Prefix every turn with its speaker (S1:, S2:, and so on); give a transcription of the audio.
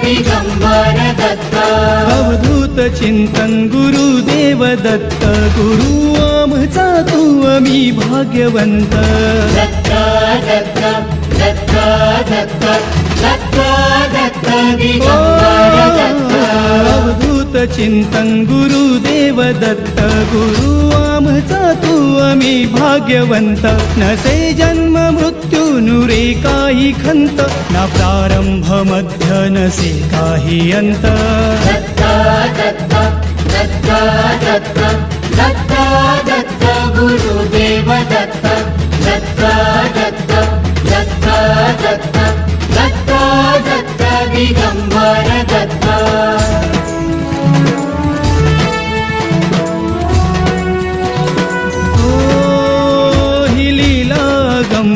S1: दिगंबर दत्त
S2: अवधूत चिंतन गुरुदेव दत्त गुरु आमचा तू आम्ही भाग्यवंत
S1: दत्त दत्त दत्त दत्त दत्त दत्त दिगंबर दत्त
S2: अवधूत चिंतन गुरुदेव दत्त गुरु आमचा तू आम्ही भाग्यवंत नसे जन्म मृत्यू नुरे काही खंत ना प्रारंभ मध्य नसे काही अंत
S1: दत्त दत्त दत्त दत्त दत्त